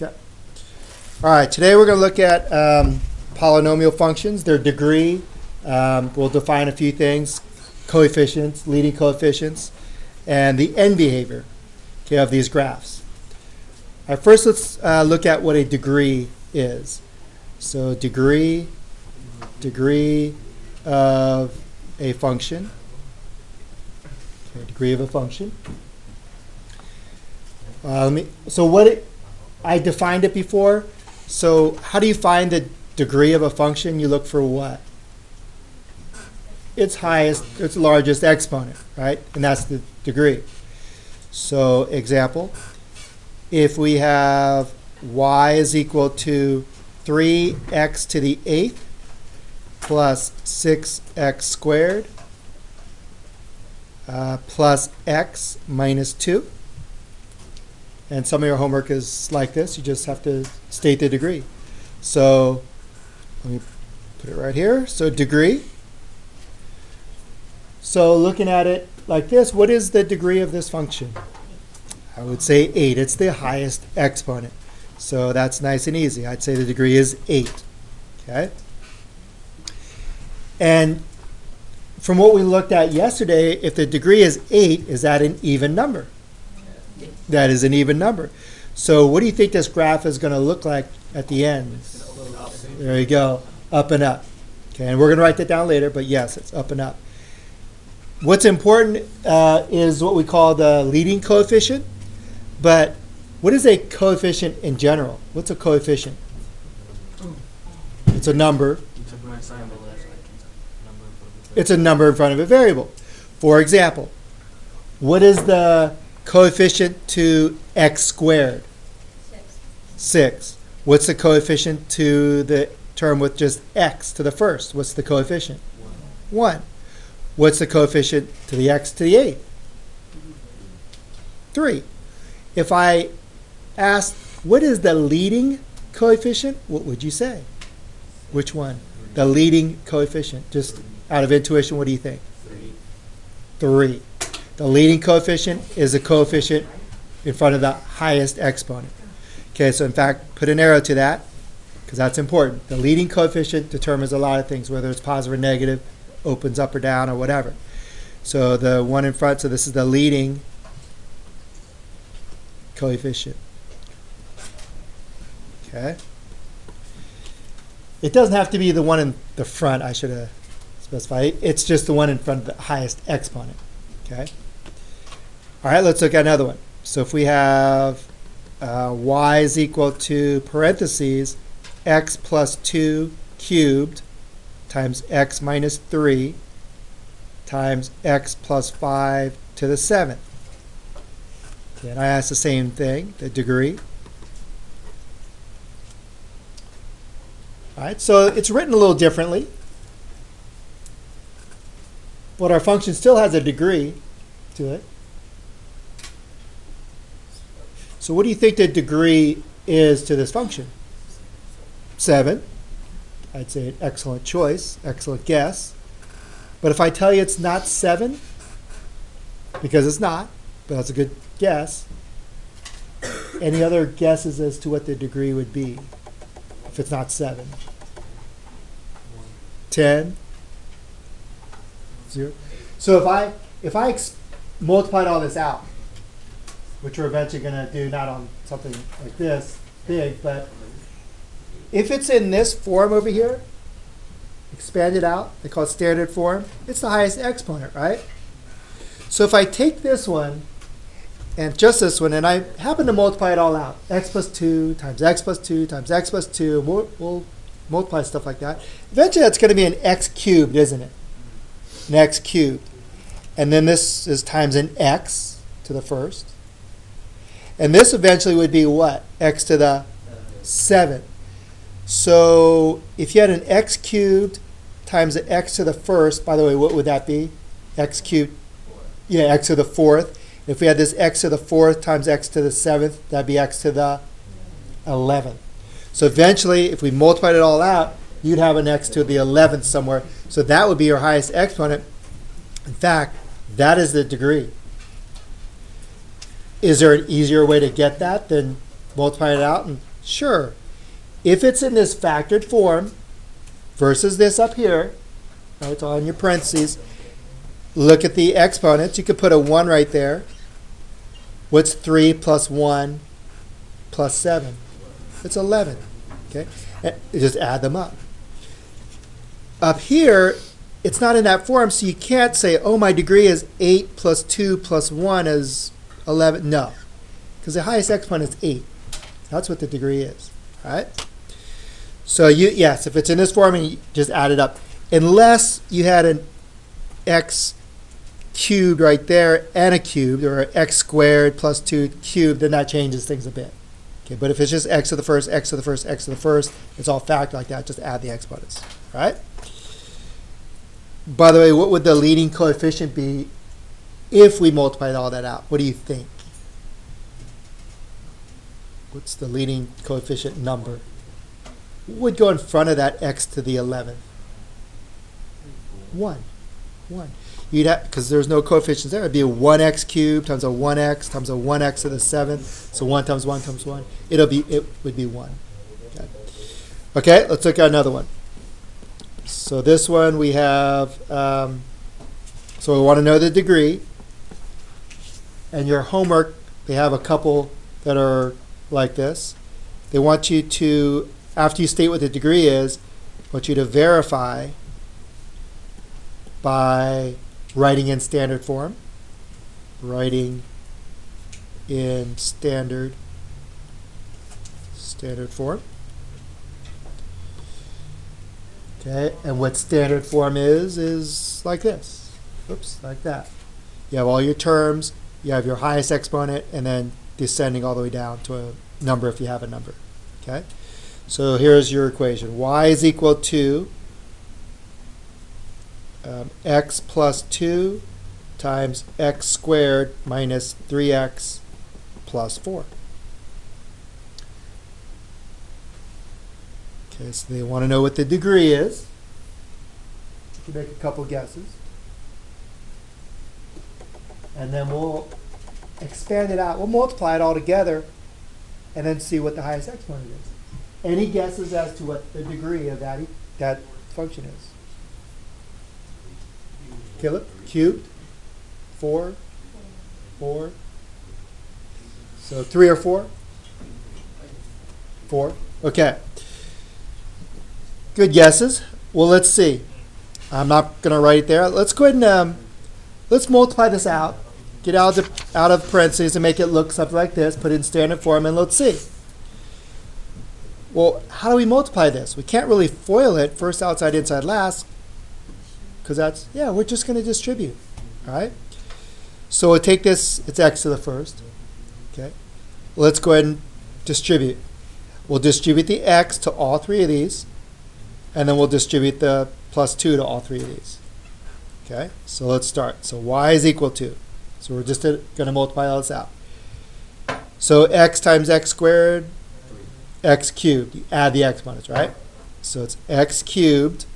Okay. All right, today we're going to look at polynomial functions, their degree. We'll define a few things, coefficients, leading coefficients, and the end behavior of these graphs. All right, first let's look at what a degree is. So degree of a function. Okay, degree of a function. I defined it before. So how do you find the degree of a function? You look for what? Its largest exponent, right? And that's the degree. So example, if we have y is equal to 3x to the 8th plus 6x squared plus x minus 2. And some of your homework is like this. You just have to state the degree. So let me put it right here. So degree. So looking at it like this, what is the degree of this function? I would say 8. It's the highest exponent. So that's nice and easy. I'd say the degree is 8. Okay? And from what we looked at yesterday, if the degree is 8, is that an even number? That is an even number. So what do you think this graph is going to look like at the end? There you go. Up and up. Okay, and we're going to write that down later, but yes, it's up and up. What's important is what we call the leading coefficient. But what is a coefficient in general? What's a coefficient? It's a number. It's a number in front of a variable. For example, what is the coefficient to x squared? 6. What's the coefficient to the term with just x to the first? What's the coefficient? 1. What's the coefficient to the x to the 8th? 3. If I asked, what is the leading coefficient? What would you say? Which one? The leading coefficient. Just out of intuition, what do you think? 3. The leading coefficient is a coefficient in front of the highest exponent. Okay, so in fact, put an arrow to that because that's important. The leading coefficient determines a lot of things, whether it's positive or negative, opens up or down or whatever. So the one in front, so this is the leading coefficient. Okay. It doesn't have to be the one in the front, I should have specified. It's just the one in front of the highest exponent. Okay. All right, let's look at another one. So if we have y is equal to parentheses x plus 2 cubed times x minus 3 times x plus 5 to the 7th. Okay, and I asked the same thing, the degree. All right, so it's written a little differently. But our function still has a degree to it. So what do you think the degree is to this function? 7. I'd say an excellent choice, excellent guess. But if I tell you it's not 7, because it's not, but that's a good guess, any other guesses as to what the degree would be if it's not 7? 10? 0? So if I multiplied all this out, which we're eventually going to do not on something like this big, but if it's in this form over here, expanded out, they call it standard form, it's the highest exponent, right? So if I take this one and just this one, and I happen to multiply it all out, x plus 2 times x plus 2 times x plus 2, we'll multiply stuff like that. Eventually that's going to be an x cubed, isn't it? An x cubed. And then this is times an x to the first. And this eventually would be what? X to the 7th. So if you had an x cubed times an x to the first, by the way, what would that be? X cubed, yeah, x to the 4th. If we had this x to the 4th times x to the 7th, that'd be x to the 11th. So eventually, if we multiplied it all out, you'd have an x to the 11th somewhere. So that would be your highest exponent. In fact, that is the degree. Is there an easier way to get that than multiply it out and Sure. If it's in this factored form versus this up here, right, it's all in your parentheses, look at the exponents. You could put a 1 right there. What's 3 plus 1 plus 7? It's 11. Okay? And just add them up. Up here, it's not in that form, so you can't say, oh, my degree is 8 plus 2 plus 1 is 11. No, because the highest exponent is 8. That's what the degree is. All right? So yes, if it's in this form, you just add it up. Unless you had an x cubed right there and a cubed, or x squared plus 2 cubed, then that changes things a bit. Okay, but if it's just x to the first, x to the first, x to the first, it's all factored like that, just add the exponents. All right? By the way, what would the leading coefficient be if we multiplied all that out? What do you think? What's the leading coefficient number? What would go in front of that x to the 11th? 1. 1. You'd have, because there's no coefficients there, it'd be a 1x cubed times a 1x times a 1x to the 7th. So 1 times 1 times 1. It would be 1. Okay, let's look at another one. So this one we have, so we want to know the degree. And your homework, they have a couple that are like this. They want you to, after you state what the degree is, want you to verify by writing in standard form. Writing in standard form. Okay, and what standard form is like this. Oops, like that. You have all your terms, you have your highest exponent, and then descending all the way down to a number if you have a number. Okay, so here's your equation. Y is equal to x plus 2 times x squared minus 3x plus 4. Okay, so they want to know what the degree is. You can make a couple guesses. And then we'll expand it out. We'll multiply it all together and then see what the highest exponent is. Any guesses as to what the degree of that function is? Caleb? Cubed? 4? 4? So 3 or 4? 4. Okay. Good guesses. Well, let's see. I'm not going to write it there. Let's go ahead and let's multiply this out. Get out of parentheses and make it look something like this. Put it in standard form, and let's see. Well, how do we multiply this? We can't really FOIL it, first outside, inside, last, because that's, yeah, we're just going to distribute. All right? So we'll take this, it's x to the first. Okay? Let's go ahead and distribute. We'll distribute the x to all three of these, and then we'll distribute the plus 2 to all three of these. Okay? So let's start. So y is equal to, so we're just going to multiply all this out. So x times x squared, x cubed. You add the exponents, right? So it's x cubed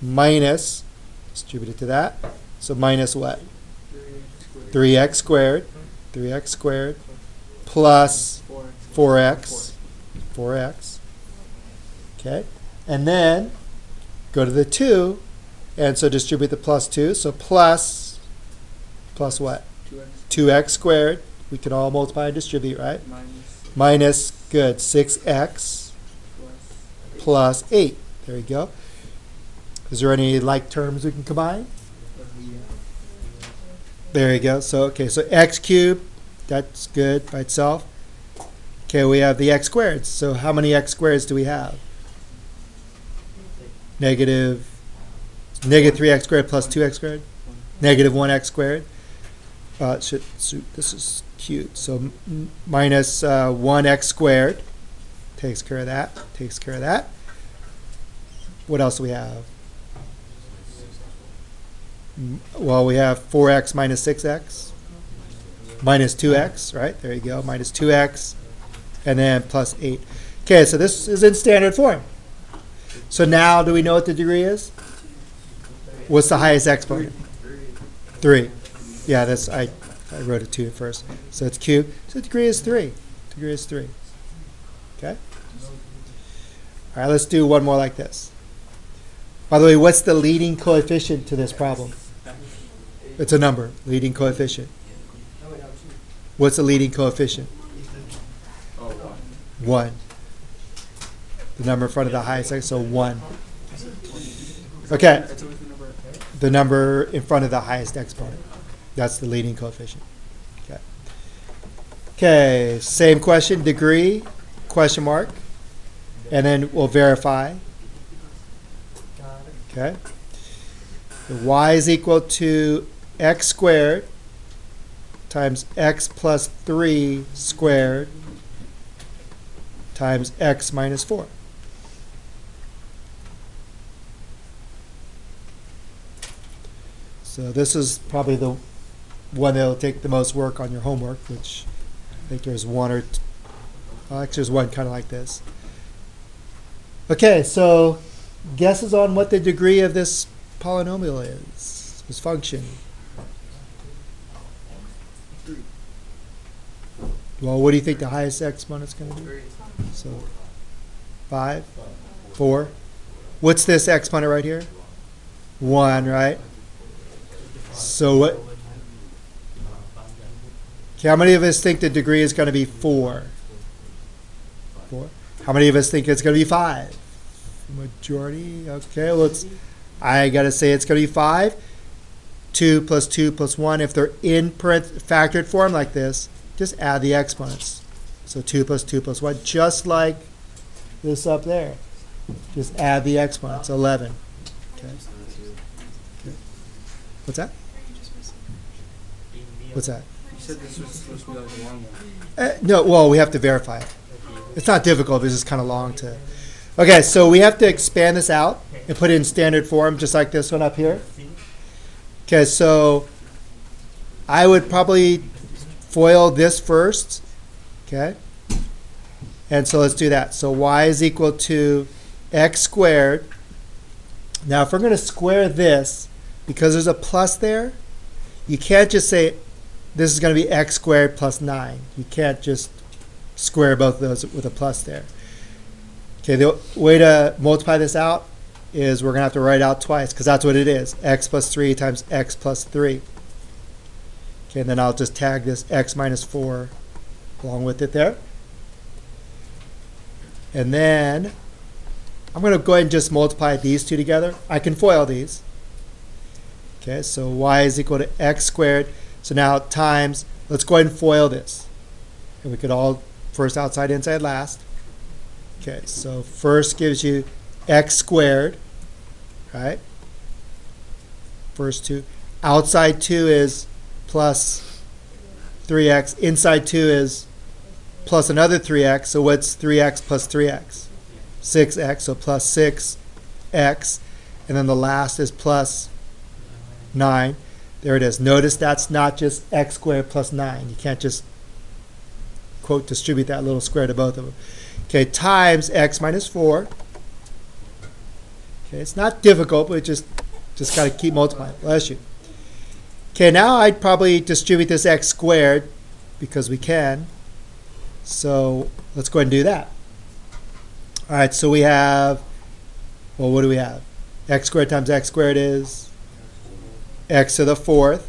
minus, distribute it to that. So minus what? 3x squared. 3x squared plus 4x. 4x. Okay? And then go to the 2, and so distribute the plus 2. So plus what? 2x squared. We can all multiply and distribute, right? Minus, good, 6x plus 8. There you go. Is there any like terms we can combine? There you go. So, okay, so x cubed, that's good by itself. Okay, we have the x squared. So how many x squareds do we have? Negative 3x squared plus 2x squared. Negative 1x squared. This is cubed. So minus 1x squared. Takes care of that. Takes care of that. What else do we have? Well, we have 4x minus 6x. Minus 2x, right? There you go. Minus 2x. And then plus 8. Okay, so this is in standard form. So now, do we know what the degree is? What's the highest exponent? 3. Yeah, that's I wrote it 2 at first. So it's cubed. So the degree is 3. Degree is 3. Okay? All right, let's do one more like this. By the way, what's the leading coefficient to this problem? It's a number, leading coefficient. What's the leading coefficient? 1. The number in front of the highest x, so 1. Okay. The number in front of the highest exponent. That's the leading coefficient. Okay. Okay, same question, degree, question mark. And then we'll verify. Okay. Y is equal to x squared times x plus 3 squared times x minus 4. So this is probably the one that will take the most work on your homework, which I think there's one or two. Well, actually, there's one kind of like this. Okay, so guesses on what the degree of this polynomial is, this function. Well, what do you think the highest exponent's going to be? So 5, 4. What's this exponent right here? 1, right? So what? Okay, how many of us think the degree is going to be 4? 4. How many of us think it's going to be 5? Majority. Okay, well, I got to say it's going to be 5. 2 plus 2 plus 1. If they're in factored form like this, just add the exponents. So 2 plus 2 plus 1, just like this up there. Just add the exponents, 11. Okay. Okay. What's that? What's that? You said this was supposed to be like a long one. No, well, we have to verify it. It's not difficult, it's just kind of long to... Okay, so we have to expand this out and put it in standard form, just like this one up here. Okay, so I would probably FOIL this first. Okay? And so let's do that. So y is equal to x squared. Now, if we're going to square this, because there's a plus there, you can't just say this is going to be x squared plus 9. You can't just square both of those with a plus there. Okay, the way to multiply this out is we're going to have to write out twice, because that's what it is. X plus 3 times x plus 3. Okay, and then I'll just tag this x minus 4 along with it there. And then I'm going to go ahead and just multiply these two together. I can FOIL these. Okay, so y is equal to x squared. So now times, let's go ahead and FOIL this. And we could all first outside, inside, last. Okay, so first gives you x squared, right? First 2. Outside 2 is plus 3x. Inside 2 is plus another 3x. So what's 3x plus 3x? 6x, so plus 6x. And then the last is plus 9. There it is. Notice that's not just x squared plus 9. You can't just, quote, distribute that little square to both of them. Okay, times x minus 4. Okay, it's not difficult, but just got to keep multiplying. Bless you. Okay, now I'd probably distribute this x squared because we can. So let's go ahead and do that. All right, so we have, well, what do we have? X squared times x squared is x to the 4th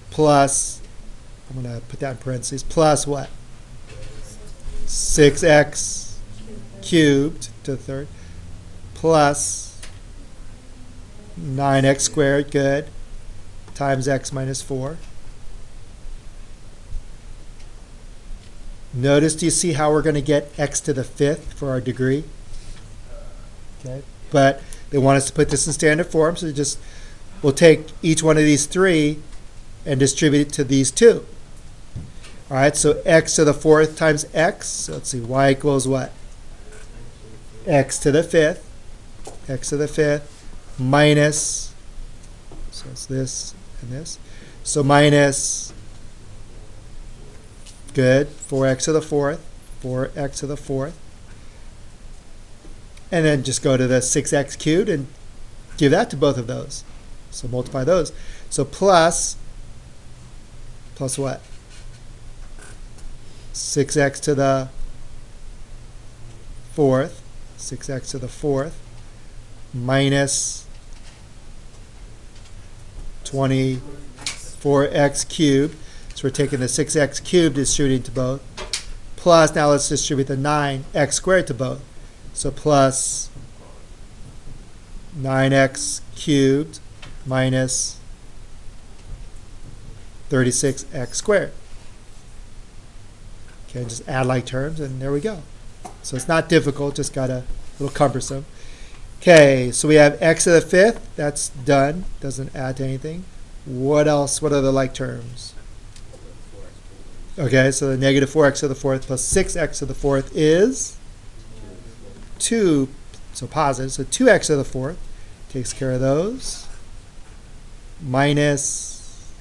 plus, I'm going to put that in parentheses, plus what? 6x cubed to the 3rd plus 9x squared, good, times x minus 4. Notice, do you see how we're going to get x to the 5th for our degree? Okay, but they want us to put this in standard form, so we'll take each one of these 3 and distribute it to these 2. All right, so x to the 4th times x. So let's see, y equals what? X to the 5th. X to the 5th minus, so it's this and this. So minus, good, 4x to the 4th. 4x to the 4th. And then just go to the 6x cubed and give that to both of those. So multiply those. So plus what? 6x to the fourth, 6x to the fourth, minus 24x cubed. So we're taking the 6x cubed, distributing to both. Plus, now let's distribute the 9x squared to both. So plus 9x cubed minus 36x squared. Okay, just add like terms, and there we go. So it's not difficult, just got a little cumbersome. Okay, so we have x to the fifth. That's done. Doesn't add to anything. What else? What are the like terms? Okay, so the negative 4x to the fourth plus 6x to the fourth is 2. So positive. So 2x to the fourth takes care of those. Minus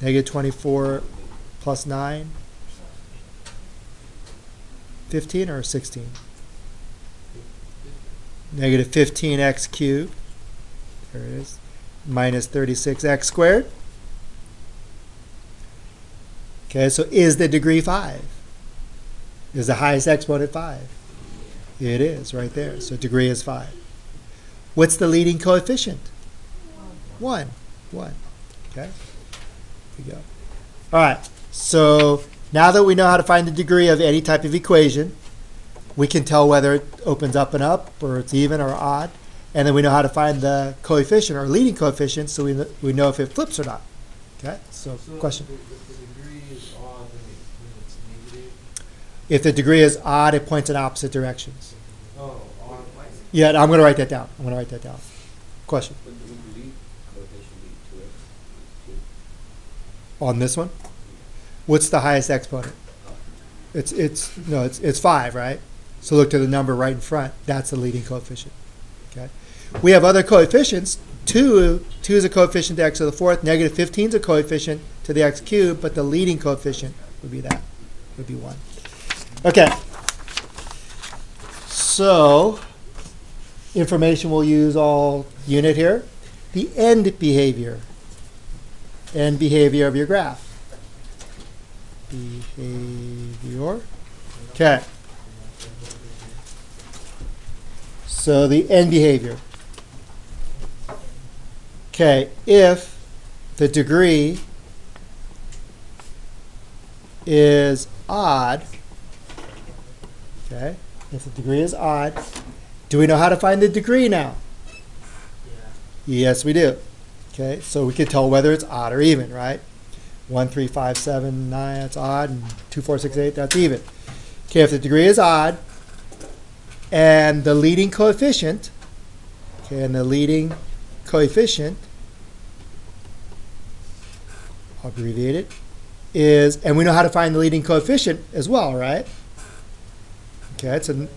negative 24 plus 9. 15 or 16? Negative 15x cubed. There it is. Minus 36x squared. Okay, so is the degree 5? Is the highest exponent 5? It is, right there. So degree is 5. What's the leading coefficient? 1. 1. Okay, here we go. All right, so now that we know how to find the degree of any type of equation, we can tell whether it opens up and up, or it's even or odd. And then we know how to find the coefficient or leading coefficient, so we know if it flips or not. Okay, so question. The degree is odd when it's negative? If the degree is odd, it points in opposite directions. Oh, odd. Yeah, I'm going to write that down. I'm going to write that down. Question. Would the lead coefficient be 2x? On this one? What's the highest exponent? It's 5, right? So look to the number right in front. That's the leading coefficient. Okay. We have other coefficients. 2 is a coefficient to x to the fourth. Negative 15 is a coefficient to the x cubed, but the leading coefficient would be that. Would be 1. Okay. So information we'll use all unit here. The end behavior. End behavior of your graph. Behavior. Okay. So the end behavior. Okay, if the degree is odd, okay, if the degree is odd, do we know how to find the degree now? Yeah. Yes, we do. Okay, so we can tell whether it's odd or even, right? 1, 3, 5, 7, 9, that's odd, and 2, 4, 6, 8, that's even. Okay, if the degree is odd, and the leading coefficient, okay, and the leading coefficient, I'll abbreviate it, is, and we know how to find the leading coefficient as well, right? Okay, it's a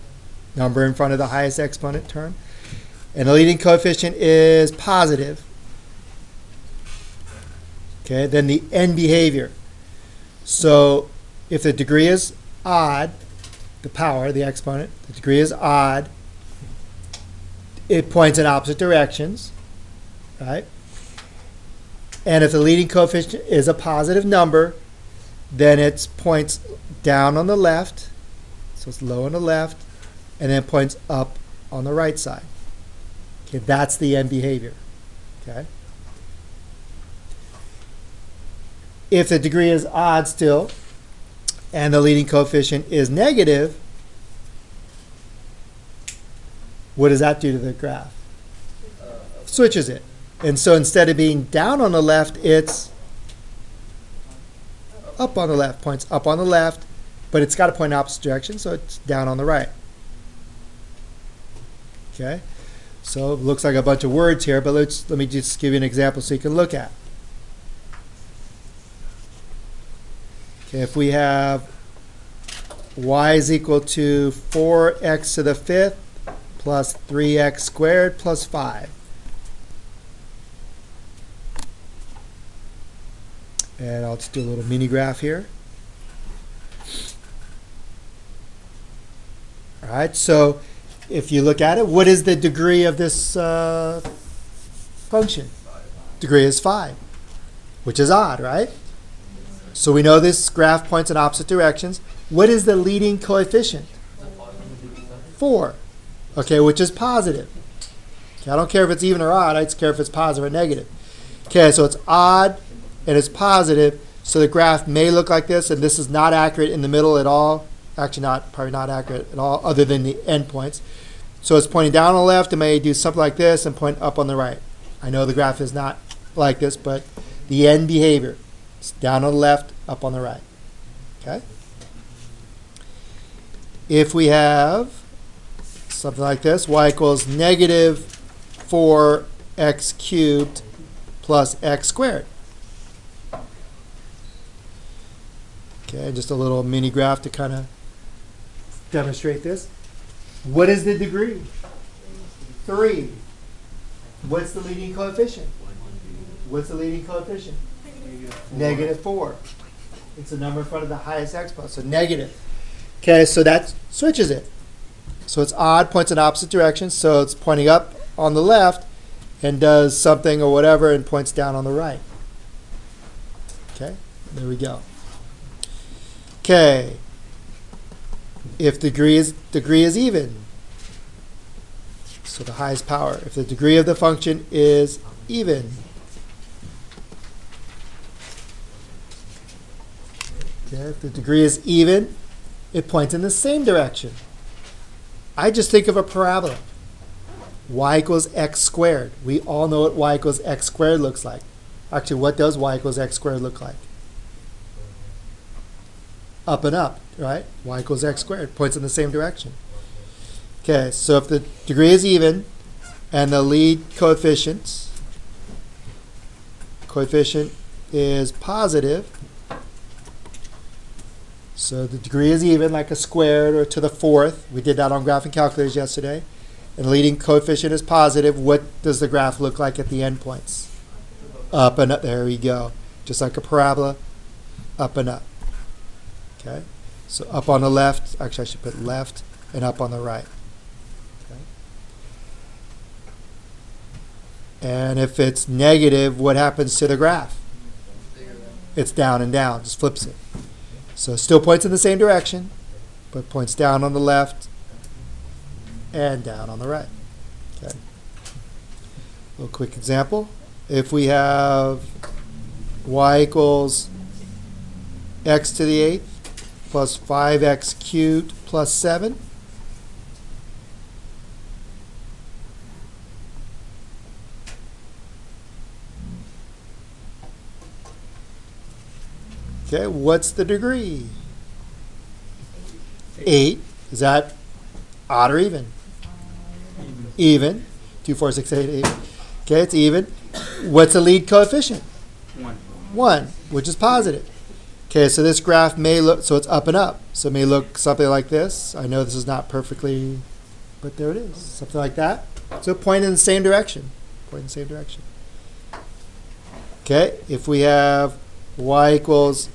number in front of the highest exponent term. And the leading coefficient is positive. Okay, then the end behavior. So if the degree is odd, the power, the exponent, the degree is odd, it points in opposite directions, right? And if the leading coefficient is a positive number, then it points down on the left, so it's low on the left, and then it points up on the right side. Okay, that's the end behavior. Okay. If the degree is odd still, and the leading coefficient is negative, what does that do to the graph? Switches it. And so instead of being down on the left, it's up on the left, points up on the left, but it's got to point in opposite direction, so it's down on the right. Okay, so it looks like a bunch of words here, but let me just give you an example so you can look at. Okay, if we have y is equal to 4x to the fifth plus 3x squared plus 5. And I'll just do a little mini graph here. All right, so if you look at it, what is the degree of this function? Degree is 5, which is odd, right? So we know this graph points in opposite directions. What is the leading coefficient? 4. Okay, which is positive. Okay, I don't care if it's even or odd. I just care if it's positive or negative. Okay, so it's odd and it's positive. So the graph may look like this, and this is not accurate in the middle at all. Actually, probably not accurate at all, other than the endpoints. So it's pointing down on the left. It may do something like this and point up on the right. I know the graph is not like this, but the end behavior. It's down on the left, up on the right. Okay? If we have something like this, y equals negative 4x cubed plus x squared. Okay, just a little mini graph to kind of demonstrate this. What is the degree? 3. What's the leading coefficient? What's the leading coefficient? Negative 4. It's a number in front of the highest exponent, so negative. Okay, so that switches it. So it's odd, points in opposite directions, so it's pointing up on the left and does something or whatever and points down on the right. Okay, there we go. Okay, if degree is even, so the highest power, if the degree of the function is even, okay, if the degree is even, it points in the same direction. I just think of a parabola. Y equals x squared. We all know what y equals x squared looks like. Actually, what does y equals x squared look like? Up and up, right? Y equals x squared. Points in the same direction. Okay, so if the degree is even and the lead coefficient is positive, so the degree is even, like a squared or to the 4th. We did that on graphing calculators yesterday. And the leading coefficient is positive. What does the graph look like at the endpoints? Up and up. There we go. Just like a parabola, up and up. Okay? So up on the left, actually I should put left, and up on the right. Okay? And if it's negative, what happens to the graph? It's down and down. Just flips it. So it still points in the same direction, but points down on the left and down on the right. Okay. A little quick example. If we have y equals x to the 8th plus 5x cubed plus 7, okay, what's the degree? 8. Is that odd or even? Even. 2, 4, 6, 8, 8. Okay, it's even. What's the lead coefficient? 1. 1, which is positive. Okay, so this graph may look, so it's up and up. So it may look something like this. I know this is not perfectly, but there it is. Something like that. So point in the same direction. Point in the same direction. Okay, if we have y equals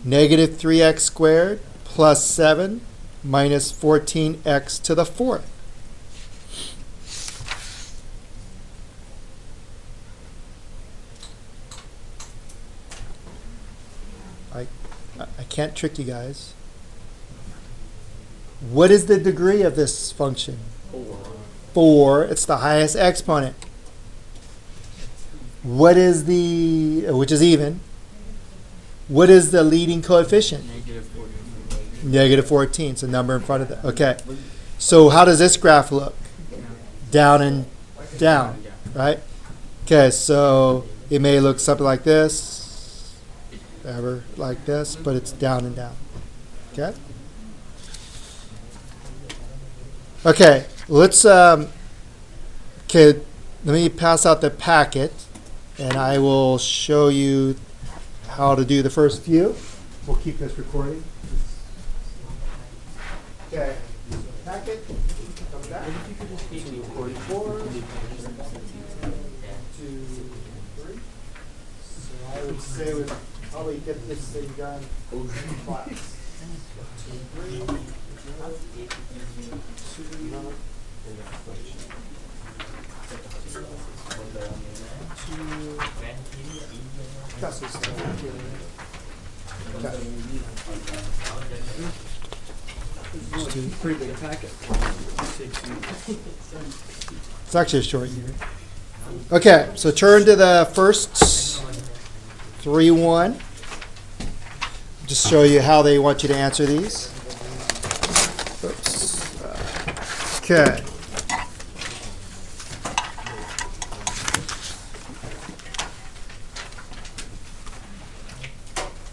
negative 3x squared plus 7 minus 14x to the 4th. I can't trick you guys. What is the degree of this function? 4. It's the highest exponent. What is which is even. What is the leading coefficient? Negative 14. Negative 14. It's a number in front of that. Okay. So how does this graph look? Down and down, right? Okay, so it may look something like this, ever like this, but it's down and down. Okay? Okay, let's, okay, let me pass out the packet, and I will show you how to do the first few. We'll keep this recording. Okay, packet, come back. 44, 2, 3. So I would say we'd probably get this thing done in class. 2, 3, 2, That's just, okay. Pretty big packet. It's actually a short year. Okay, so turn to the first 3-1. Just show you how they want you to answer these. Oops. Okay.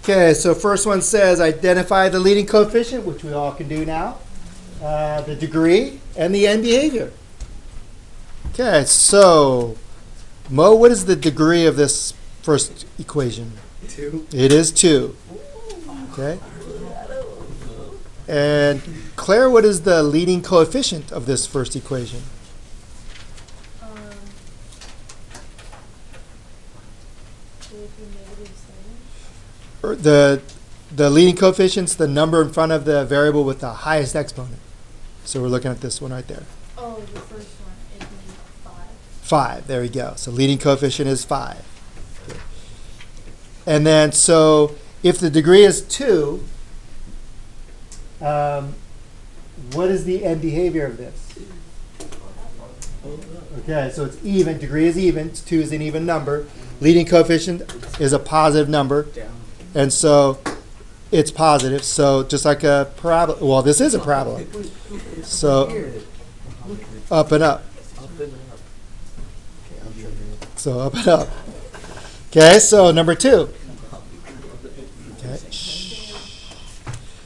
Okay, so first one says identify the leading coefficient, which we all can do now, the degree, and the end behavior. Okay, so Mo, what is the degree of this first equation? 2. It is 2. Okay. And Claire, what is the leading coefficient of this first equation? Or the leading coefficient's the number in front of the variable with the highest exponent. So we're looking at this one right there. Oh, the first one is 5. 5. There we go. So leading coefficient is 5. Okay. And then, so if the degree is 2, what is the end behavior of this? Okay, so it's even. Degree is even. 2 is an even number. Leading coefficient is a positive number. And so it's positive. So just like a parabola. Well, this is a parabola. So up and up. So up and up. Okay, so number 2. Okay.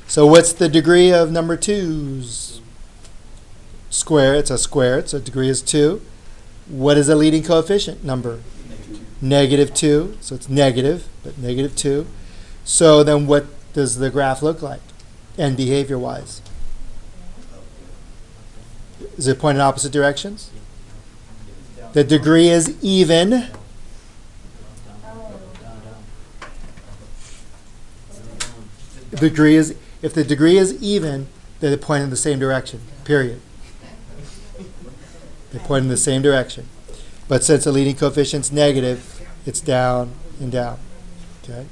So what's the degree of number 2's square? It's a square, so degree is 2. What is a leading coefficient number? -2. So it's negative, but -2. So then what does the graph look like, and behavior-wise? Is it pointing in opposite directions? The degree is even. If the degree is even, then they point in the same direction, period. They point in the same direction. But since the leading coefficient's negative, it's down and down. Okay?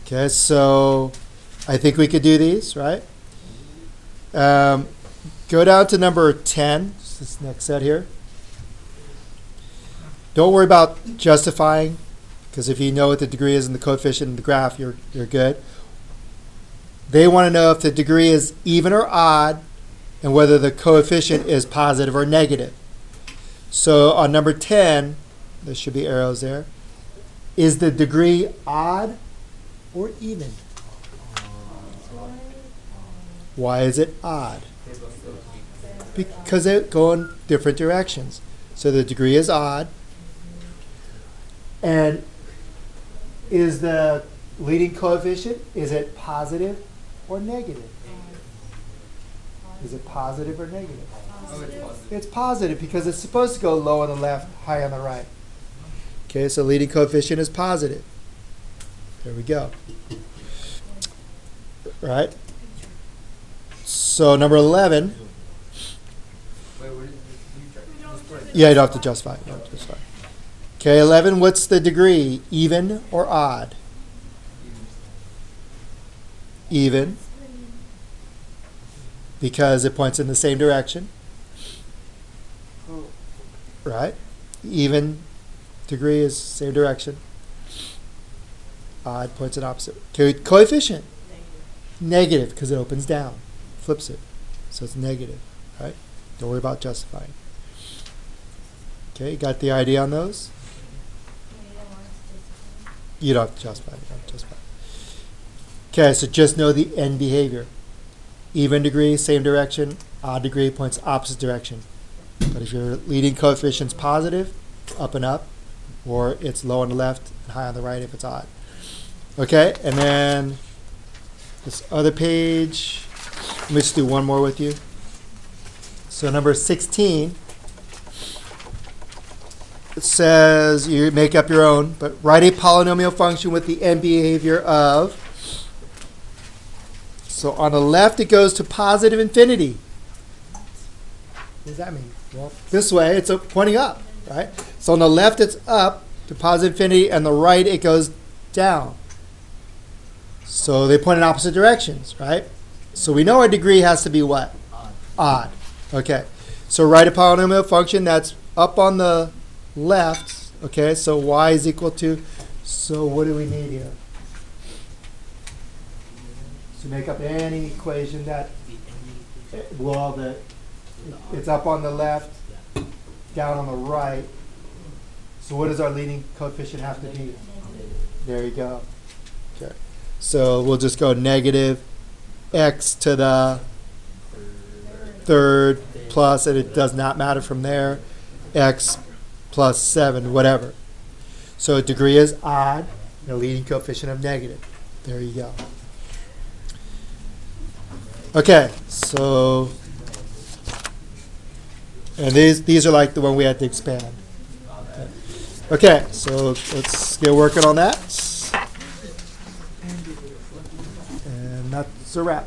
Okay, so I think we could do these, right? Go down to number 10, this next set here. Don't worry about justifying, because if you know what the degree is and the coefficient in the graph, you're good. They want to know if the degree is even or odd, and whether the coefficient is positive or negative. So on number 10, there should be arrows there. Is the degree odd or even? Why is it odd? Because they go in different directions. So the degree is odd. And is the leading coefficient, is it positive or negative? Is it positive or negative? It's positive because it's supposed to go low on the left, high on the right. Okay, so leading coefficient is positive. There we go. Right? So number 11. Yeah, you don't have to justify. Okay, 11, what's the degree? Even or odd? Even. Because it points in the same direction. Right? Even degree is same direction. Odd points in opposite. Okay, coefficient. Negative because it opens down. Flips it. So it's negative. Right? Don't worry about justifying. Okay, you got the idea on those? You don't have to justify. You don't have to justify. Okay, so just know the end behavior. Even degree, same direction. Odd degree points opposite direction. But if your leading coefficient's positive, up and up, or it's low on the left and high on the right if it's odd. Okay, and then this other page, let me just do one more with you. So number 16, it says you make up your own, but write a polynomial function with the end behavior of. So on the left it goes to positive infinity. What does that mean? Well, this way it's pointing up, right? So on the left it's up to positive infinity, and the right it goes down. So they point in opposite directions, right? So we know our degree has to be what? Odd. Okay. So write a polynomial function that's up on the left. Okay, so y is equal to, so what do we need here? To make up any equation that, well, it's up on the left, down on the right. So what does our leading coefficient have to be? There you go. Okay. So we'll just go negative x to the third plus, and it does not matter from there, x plus 7, whatever. So degree is odd, and a leading coefficient of negative. There you go. Okay, so, and these are like the one we had to expand. Okay, so let's get working on that. And that's a wrap.